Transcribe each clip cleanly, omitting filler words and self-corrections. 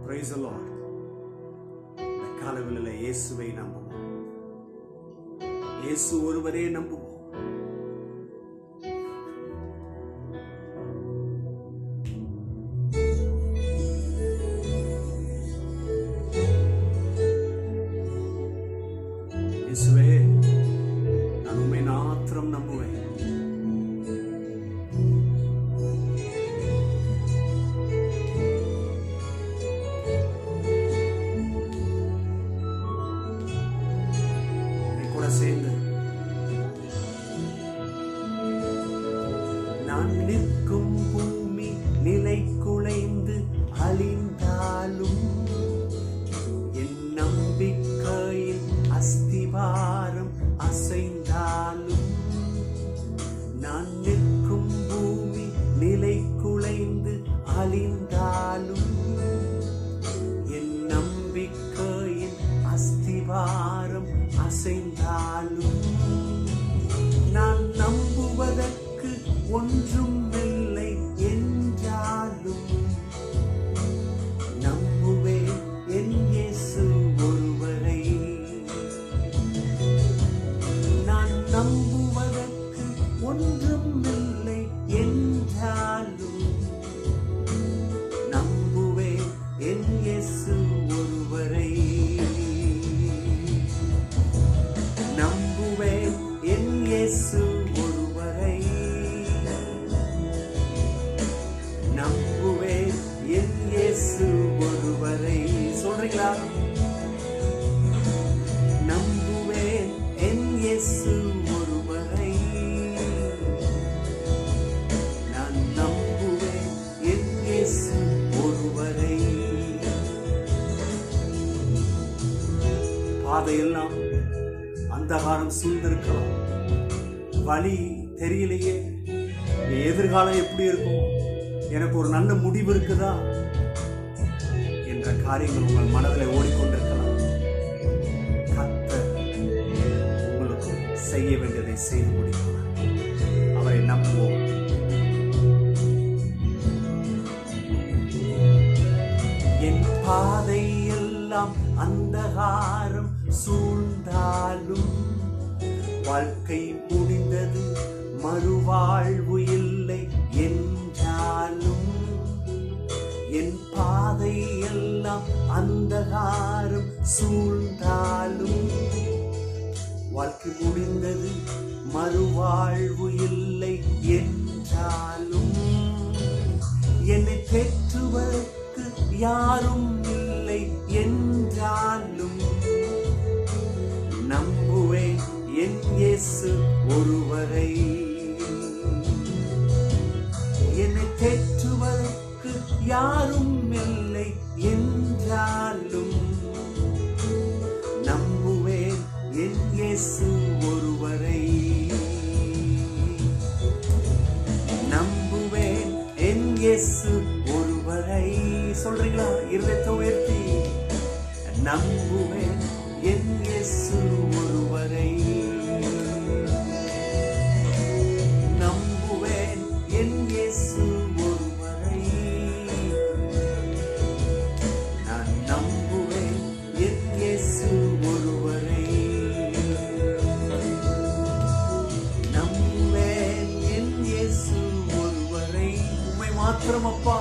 Praise the Lord. இந்த காலவெளியில இயேசுவை நம்புவோம். இயேசு ஒருவரே நம்புவோம். இயேசுவே, நான் உம்மை மாத்திரம் நம்புவேன். சேர்ந்து நான் நிற்கும் பூமி நிலை குலைந்து அழிந்தாலும் என் நம்பிக்கையின் அஸ்திவாரம் அசைந்தாலும் நான் நிற்கும் பூமி நிலை குலைந்து அழிந்தாலும் என் நம்பிக்கையின் அஸ்திவாரம் அசைந்தாலும் நான் நம்புவதற்கு ஒன்றும் இல்லை என்றாலும் நம்புவேன் என் இயேசு ஒருவரை. நான் நம்புவதற்கு ஒன்றும் இல்லை என்றாலும் நம்புவேன் என் இயேசு ஒருவரை. நம்புவேன் என் இயேசு ஒருவரை. நம்புவேன் என் இயேசு ஒருவரை. சொல்றீங்களா? நம்புவேன் என் இயேசு ஒருவரை. நான் நம்புவேன் என் இயேசு ஒருவரை. பாதையெல்லாம் அந்தகாரம் சூழ்ந்திருக்கலாம், வழி தெரியலையே, எதிர்காலம் எப்படி இருக்கும், எனக்கு ஒரு நல்ல முடிவு இருக்குதா என்ற காரியங்கள் உங்கள் மனதில் ஓடிக்கொண்டிருக்கலாம். கர்த்தர் உங்களுக்கு செய்ய வேண்டியதை செய்து முடிப்பார். அவரை நம்புவோம். என் பாதை எல்லாம் அந்தகாரம் சூழ்ந்தாலும் வாழ்க்கை முடிந்தது மறுவாழ்வு இல்லை என்றாலும் என் பாதை எல்லாம் அந்தகாரம் சூழ்ந்தாலும் வாழ்க்கை முடிந்தது மறுவாழ்வு இல்லை என்றாலும் என்னை பெற்றுவதற்கு யாரும் இல்லை என்றாலும் நம்புவேன் என் இயேசு ஒருவரை. என்னை பெற்றுவதற்கு யாரும் இல்லை என்றாலும் நம்புவேன் என் இயேசு ஒருவரை. நம்புவேன் என் இயேசு ஒருவரை. சொல்றீங்களா? இருதயத்தை உயர்த்தி நம்புவேன் என் இயேசு ஒருவரை. நம்புவேன் என் இயேசு ஒருவரை. நான் நம்புவேன் என் இயேசு ஒருவரை. நம்புவேன் என் இயேசு ஒருவரை. உம்மை மாத்திரம் அப்பா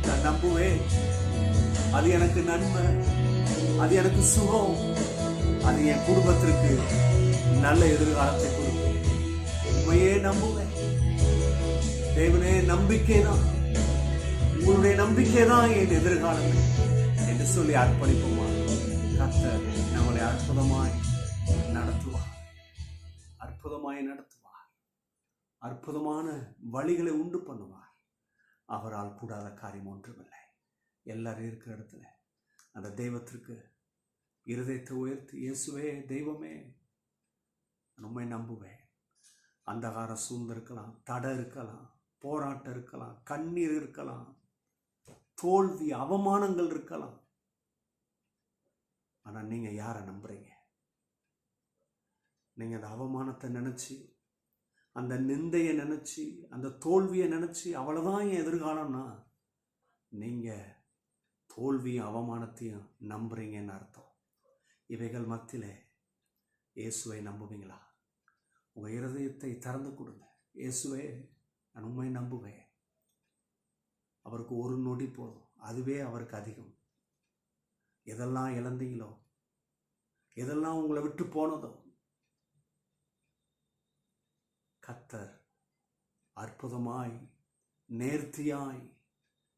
நான் நம்புவேன். அது எனக்கு நன்மை, அது எனக்கு சுகம், அது என் குடும்பத்திற்கு நல்ல எதிர்காலத்தை கொடுக்கும். உண்மையே நம்புவேன். தேவனே, நம்பிக்கை தான், உங்களுடைய நம்பிக்கை தான் என் எதிர்காலம் என்று சொல்லி அர்ப்பணிப்போமா. கர்த்தர் நம்மளை அற்புதமாய் நடத்துவார், அற்புதமாய் நடத்துவார், அற்புதமான வழிகளை உண்டு பண்ணுவார். அவரால் கூடாத காரியம் ஒன்றுமில்லை. எல்லாரும் இருக்கிற இடத்துல அந்த தெய்வத்திற்கு இருதயத்தை உயர்த்தி, இயேசுவே தெய்வமே, உம்மை நம்புவேன். அந்தகாரம் சூழ்ந்திருக்கலாம், தடை இருக்கலாம், போராட்டம் இருக்கலாம், கண்ணீர் இருக்கலாம், தோல்வி அவமானங்கள் இருக்கலாம். ஆனா நீங்க யாரை நம்புறீங்க? நீங்க அந்த அவமானத்தை நினைச்சு, அந்த நிந்தையை நினைச்சு, அந்த தோல்வியை நினைச்சு அவ்வளவுதான் என் எதிர்காலம்னா நீங்க தோல்வியும் அவமானத்தையும் நம்புறீங்கன்னு அர்த்தம். இவைகள் மத்தியிலே இயேசுவை நம்புவீங்களா? உங்கள் இருதயத்தை திறந்து கொடுங்க. இயேசுவே, நான் உண்மை நம்புவேன். அவருக்கு ஒரு நொடி போதும், அதுவே அவருக்கு அதிகம். எதெல்லாம் இழந்தீங்களோ, எதெல்லாம் உங்களை விட்டு போனதோ, கர்த்தர் அற்புதமாய் நேர்த்தியாய்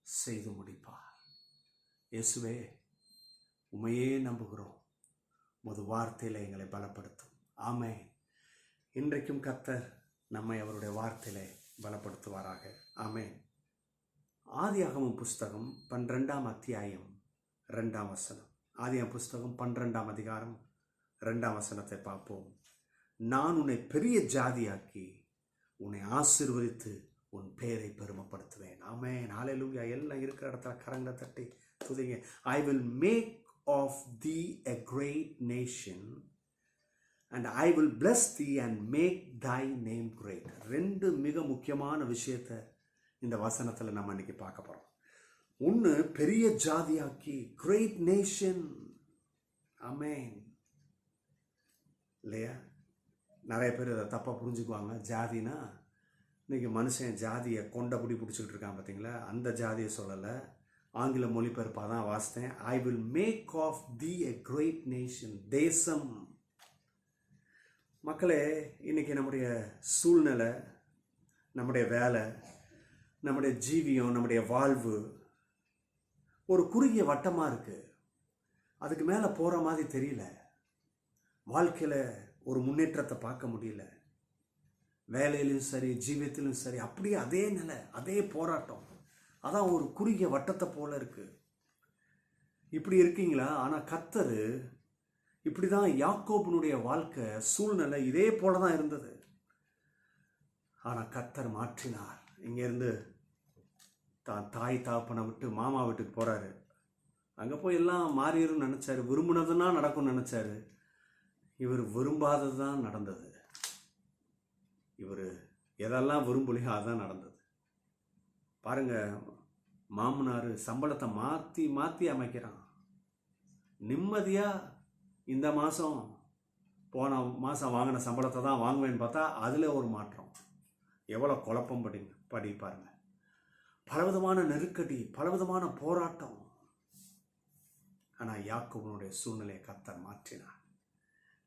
செய்து முடிப்பார். இயேசுவே, உம்மையே நம்புகிறோம். உமது வார்த்தையில எங்களை பலப்படுத்தும். ஆமென். இன்றைக்கும் கர்த்தர் நம்மை அவருடைய வார்த்தையிலே பலப்படுத்துவாராக. ஆமென். ஆதியாகமம் புஸ்தகம் 12ஆம் அத்தியாயம் 2ஆம் வசனம். ஆதியாகமம் புஸ்தகம் 12ஆம் அதிகாரம் 2ஆம் வசனத்தை பார்ப்போம். நான் உன்னை பெரிய ஜாதியாக்கி உன்னை ஆசீர்வதித்து உன் பேரை பெருமைப்படுத்துவேன். ஆமென். ஹல்லேலூயா. எல்லாம் இருக்கிற இடத்துல கரங்களை தட்டி துதிங்க. I will make of thee a great nation and I will bless thee and make thy name great. ரெண்டு மிக முக்கியமான விஷயத்தை இந்த வசனத்தில் நம்ம இன்னைக்கு பார்க்க போறோம். ஒன்று, பெரிய ஜாதியாக்கி, கிரேட் நேஷன். ஆமென். இல்லையா? நிறைய பேர் இதை தப்பாக புரிஞ்சுக்குவாங்க. ஜாதினா இன்னைக்கு மனுஷன் ஜாதியை கொண்டபடி பிடிச்சிக்கிட்டு இருக்கான் பார்த்தீங்களா, அந்த ஜாதியை சொல்லலை. ஆங்கில மொழிபெயர்ப்பாக தான் வாசித்தேன். I will make of the a great nation. தேசம். மக்களே, இன்னைக்கு நம்முடைய சூழ்நிலை, நம்முடைய வேலை, நம்முடைய ஜீவியம், நம்முடைய வாழ்வு ஒரு குறுகிய வட்டமாக இருக்குது. அதுக்கு மேலே போகிற மாதிரி தெரியல. வாழ்க்கையில் ஒரு முன்னேற்றத்தை பார்க்க முடியல. வேலையிலும் சரி, ஜீவியத்திலும் சரி, அப்படியே அதே நிலை, அதே போராட்டம். அதான் ஒரு குறுகிய வட்டத்தை போல இருக்கு. இப்படி இருக்கீங்களா? ஆனால் கர்த்தர் இப்படி தான் யாக்கோபனுடைய வாழ்க்கை சூழ்நிலை இதே போல தான் இருந்தது. ஆனால் கர்த்தர் மாற்றினார். இங்கேருந்து தான் தாய் தாப்பனை விட்டு மாமா வீட்டுக்கு போகிறாரு. அங்கே போய் எல்லாம் மாறிடும் நினச்சாரு. விரும்பினதுன்னா நடக்கும்னு நினச்சாரு. இவர் விரும்பாதது தான் நடந்தது. இவர் எதெல்லாம் விரும்பலையோ அதுதான் நடந்தது. பாருங்க, மாமனார் சம்பளத்தை மாற்றி மாற்றி அமைக்கிறான். நிம்மதியாக இந்த மாதம் போன மாதம் வாங்கின சம்பளத்தை தான் வாங்குவேன்னு பார்த்தா அதில் ஒரு மாற்றம். எவ்வளோ குழப்பம் படி பாருங்க. பலவிதமான நெருக்கடி, பலவிதமான போராட்டம். ஆனால் யாக்கோபனுடைய சூழ்நிலையை கர்த்தர் மாற்றினார்.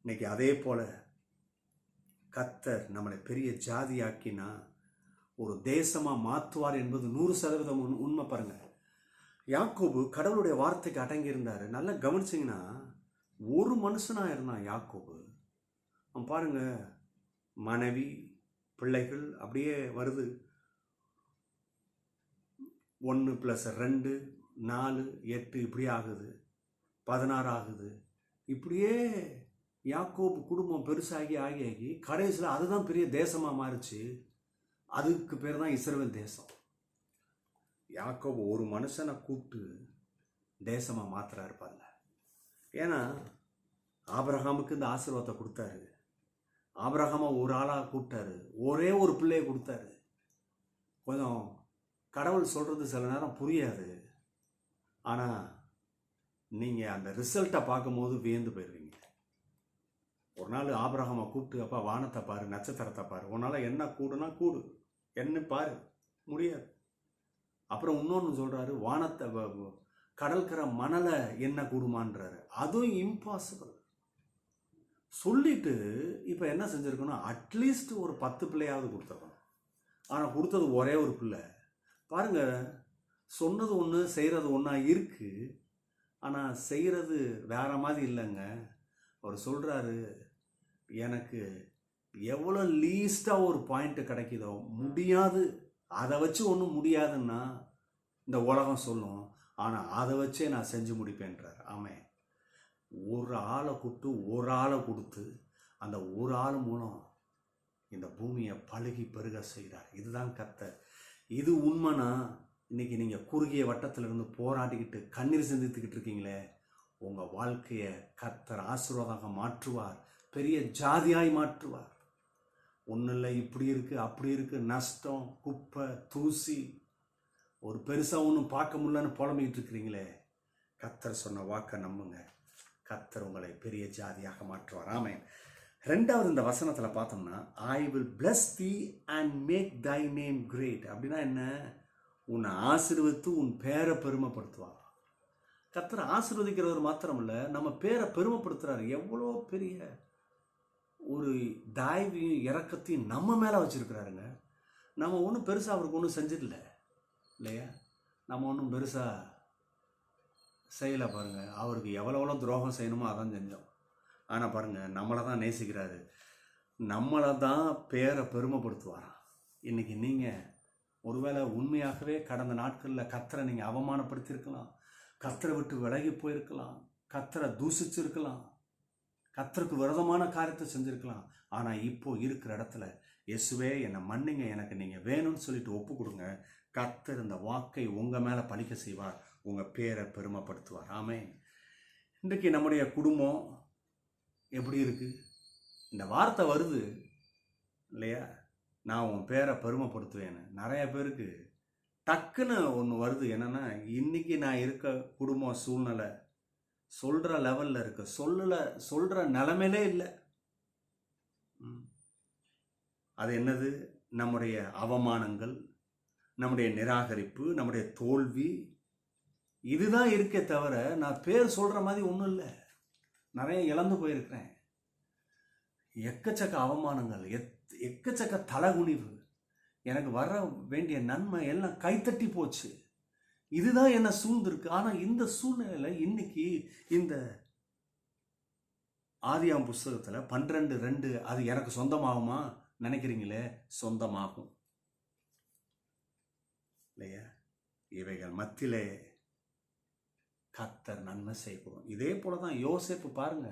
இன்னைக்கு அதே போல கர்த்தர் நம்மளை பெரிய ஜாதியாக்கினா ஒரு தேசமாக மாற்றுவார் என்பது 100% உண்மை. பாருங்க, யாக்கோபு கடவுளுடைய வார்த்தைக்கு அடங்கியிருந்தார். நல்லா கவனிச்சிங்கன்னா, ஒரு மனுஷனாக இருந்தான் யாக்கோபு. அவன் பாருங்க, மனைவி, பிள்ளைகள் அப்படியே வருது. 1 + 2 4 8 இப்படி ஆகுது. 16 ஆகுது. இப்படியே யாக்கோபு குடும்பம் பெருசாகி ஆகி கடைசியில் அதுதான் பெரிய தேசமாக மாறிச்சு. அதுக்கு பேர் தான் இஸ்ரவேல் தேசம். யாக்கோபு ஒரு மனுஷனை கூப்பிட்டு தேசமாக மாத்திராரு பாருங்க. ஏன்னா ஆபிரகாமுக்கு இந்த ஆசீர்வாதத்தை கொடுத்தாரு. ஆபிரகாமை ஒரு ஆளாக கூப்பிட்டாரு. ஒரே ஒரு பிள்ளையை கொடுத்தாரு. கொஞ்சம் கடவுள் சொல்கிறது சில நேரம் புரியாது. ஆனால் நீங்கள் அந்த ரிசல்ட்டை பார்க்கும்போது வியந்து போயிடுவீங்க. ஒரு நாள் ஆபிரகாமை கூப்பிட்டு, அப்பா வானத்தை பாரு, நட்சத்திரத்தை பாரு, உன்னால் என்ன கூடுனா கூடு, என்ன பாரு, முடியாது. அப்புறம் இன்னொன்று சொல்கிறாரு, வானத்தை கடற்கரை மணலை என்ன கூடுமான்றாரு. அதுவும் இம்பாசிபிள். சொல்லிட்டு இப்போ என்ன செஞ்சுருக்கணும், அட்லீஸ்ட் ஒரு 10 பிள்ளையாவது கொடுத்துருக்கணும். ஆனால் கொடுத்தது ஒரே ஒரு பிள்ளை. பாருங்க, சொன்னது ஒன்று செய்கிறது ஒன்றா இருக்குது. ஆனால் செய்கிறது வேற மாதிரி இல்லைங்க. அவர் சொல்கிறாரு, எனக்கு எவ்வளோ லீஸ்டாக ஒரு பாயிண்ட்டு கிடைக்குதோ, முடியாது, அதை வச்சு ஒன்றும் முடியாதுன்னா இந்த உலகம் சொல்லும். ஆனால் அதை வச்சே நான் செஞ்சு முடிப்பேன்றார். ஆமாம், ஒரு ஆளை கூப்பிட்டு ஒரு ஆளை கொடுத்து அந்த ஒரு ஆள் மூலம் இந்த பூமியை பழுகி பெருக செய்கிறார். இதுதான் கர்த்தர். இது உண்மைனா இன்னைக்கு நீங்கள் குறுகிய வட்டத்திலிருந்து போராடிக்கிட்டு கண்ணீர் சிந்தித்துக்கிட்டு இருக்கீங்களே, உங்கள் வாழ்க்கையை கர்த்தர் ஆசீர்வாதமாக மாற்றுவார். பெரிய ஜாதியாய் மாற்றுவார். ஒன்றும் இல்லை, இப்படி இருக்குது அப்படி இருக்குது, நஷ்டம், குப்பை, தூசி, ஒரு பெருசாக ஒன்றும் பார்க்க முடியலன்னு புலம்பிக்கிட்டு இருக்கிறீங்களே, கர்த்தர் சொன்ன வாக்கை நம்புங்க. கர்த்தர் உங்களை பெரிய ஜாதியாக மாற்றுவார். ஆமென். ரெண்டாவது இந்த வசனத்தில் பார்த்தோம்னா, I will bless thee and make thy name great. அப்படின்னா என்ன? உன்னை ஆசீர்வதித்து உன் பேரை பெருமைப்படுத்துவார். கர்த்தர் ஆசீர்வதிக்கிறவர் மாத்திரம் இல்லை, நம்ம பேரை பெருமைப்படுத்துறாரு. எவ்வளோ பெரிய ஒரு தயவையும் இரக்கத்தையும் நம்ம மேலே வச்சுருக்கிறாருங்க. நம்ம ஒன்றும் பெருசாக அவருக்கு ஒன்றும் செஞ்சிடல இல்லையா? நம்ம ஒன்றும் பெருசாக செய்யலை பாருங்கள். அவருக்கு எவ்வளோ துரோகம் செய்யணுமோ அதான் செஞ்சோம். ஆனால் பாருங்கள், நம்மளை தான் நேசிக்கிறாரு, நம்மளை தான் பேரை பெருமைப்படுத்துவாராம். இன்றைக்கி நீங்கள் ஒருவேளை உண்மையாகவே கடந்த நாட்களில் கர்த்தரை நீங்கள் அவமானப்படுத்தியிருக்கலாம், கர்த்தரை விட்டு விலகி போயிருக்கலாம், கர்த்தரை தூசிச்சிருக்கலாம், கர்த்தருக்கு விரோதமான காரியத்தை செஞ்சுருக்கலாம். ஆனால் இப்போது இருக்கிற இடத்துல இயேசுவே என்னை மன்னிங்க, எனக்கு நீங்கள் வேணும்னு சொல்லிட்டு ஒப்பு கொடுங்க. கர்த்தர் இந்த வாக்கை உங்கள் மேலே பலிக்க செய்வார், உங்கள் பேரை பெருமைப்படுத்துவார். ஆமென். இன்றைக்கு நம்முடைய குடும்பம் எப்படி இருக்குது? இந்த வார்த்தை வருது இல்லையா? நான் உன் பேரை பெருமைப்படுத்துவேன்னு. நிறைய பேருக்கு டக்குன்னு ஒன்று வருது. என்னென்னா, இன்றைக்கி நான் இருக்க குடும்ப சூழ்நிலை சொல்கிற லெவலில் இருக்கு, சொல்கிற நிலைமையிலே இல்லை. அது என்னது? நம்முடைய அவமானங்கள், நம்முடைய நிராகரிப்பு, நம்முடைய தோல்வி, இதுதான் இருக்கே தவிர நான் பேர் சொல்கிற மாதிரி ஒன்றும் இல்லை. நிறைய இழந்து போயிருக்கிறேன். எக்கச்சக்க அவமானங்கள், எக்கச்சக்க தலகுனிவு, எனக்கு வர வேண்டிய நன்மை எல்லாம் கைத்தட்டி போச்சு. இதுதான் என்ன சூழ்ந்திருக்கு. ஆனால் இந்த சூழ்நிலையில் இன்னைக்கு இந்த ஆதியாம் புஸ்தகத்தில் 12:2 அது எனக்கு சொந்தமாகுமா நினைக்கிறீங்களே? சொந்தமாகும் இல்லையா? இவைகள் மத்தியிலே கர்த்தர் நன்மை செய்வோம். இதே போல தான் யோசேப்பு பாருங்க,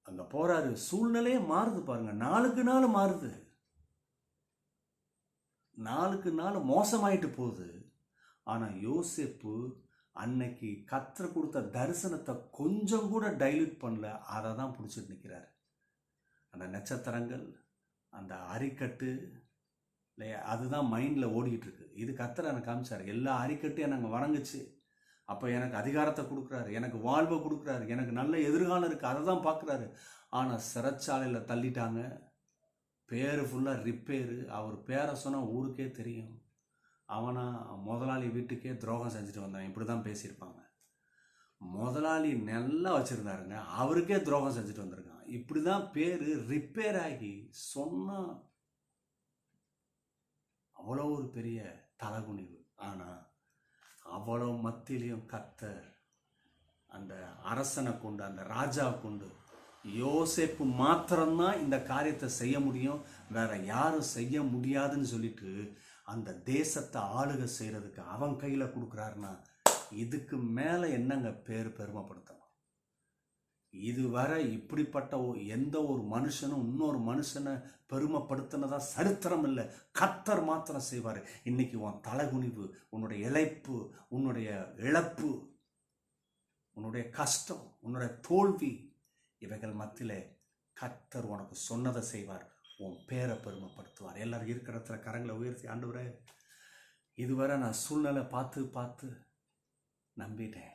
அங்க போறாரு, சூழ்நிலையே மாறுது பாருங்க, நாளுக்கு நாள் மாறுது, நாளுக்கு நாள் மோசமாயிட்டு போகுது. ஆனா யோசேப்பு அன்னைக்கு கர்த்தர் கொடுத்த தரிசனத்தை கொஞ்சம் கூட டைல்யூட் பண்ணல, அதை தான் பிடிச்சிட்டு நிற்கிறார். அந்த நட்சத்திரங்கள், அந்த அரிக்கட்டு இல்லையா, அதுதான் மைண்டில் ஓடிக்கிட்டு இருக்கு. இது கர்த்தர் எனக்கு காமிச்சார். எல்லா அரிக்கட்டும் எனக்கு வணங்குச்சு, அப்போ எனக்கு அதிகாரத்தை கொடுக்குறாரு, எனக்கு வாழ்வை கொடுக்குறாரு, எனக்கு நல்ல எதிர்காலம் இருக்குது, அதை தான் பார்க்குறாரு. ஆனால் சிறைச்சாலையில் தள்ளிட்டாங்க, பேர் ஃபுல்லாக ரிப்பேரு. அவர் பேரை சொன்னால் ஊருக்கே தெரியும், அவனா முதலாளி வீட்டுக்கே துரோகம் செஞ்சுட்டு வந்தான், இப்படி தான் பேசியிருப்பாங்க. முதலாளி நல்லா வச்சுருந்தாருங்க, அவருக்கே துரோகம் செஞ்சுட்டு வந்திருக்கான், இப்படி தான் பேர் ரிப்பேர் ஆகி சொன்னால் அவ்வளோ ஒரு பெரிய தலகுனிவு. ஆனால் அவ்வளோ மத்தியிலையும் கர்த்தர் அந்த அரசனை கொண்டு, அந்த ராஜாவை கொண்டு, யோசேப்பு மாத்திரம்தான் இந்த காரியத்தை செய்ய முடியும், வேற யாரும் செய்ய முடியாதுன்னு சொல்லிட்டு அந்த தேசத்தை ஆளுகை செய்கிறதுக்கு அவன் கையில் கொடுக்குறாருன்னா இதுக்கு மேலே என்னங்க பெருமைப்படுத்தணும்? இதுவரை இப்படிப்பட்ட எந்த ஒரு மனுஷனும் இன்னொரு மனுஷனை பெருமைப்படுத்தினதா சரித்திரம் இல்லை. கர்த்தர் மாத்திரம் செய்வார். இன்னைக்கு உன் தலைகுனிவு, உன்னுடைய இழைப்பு, உன்னுடைய இழப்பு, உன்னுடைய கஷ்டம், உன்னுடைய தோல்வி, இவைகள் மத்தியிலே கர்த்தர் உனக்கு சொன்னதை செய்வார், உன் பேரை பெருமைப்படுத்துவார். எல்லாரும் இருக்கிற இடத்துல கரங்களை உயர்த்தி, ஆண்டவரே இதுவரை நான் சூழ்நிலை பார்த்து நம்பிட்டேன்,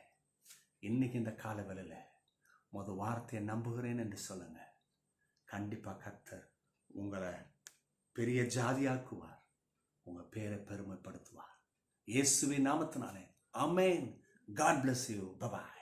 இன்னைக்கு இந்த கால வேளையில் வார்த்தையை நம்புகிறேன் என்று சொல்லுங்க. கண்டிப்பாக கர்த்தர் உங்களை பெரிய ஜாதியாக்குவார், உங்கள் பேரை பெருமைப்படுத்துவார். இயேசுவின் நாமத்தினாலே ஆமென். God bless you. Bye bye.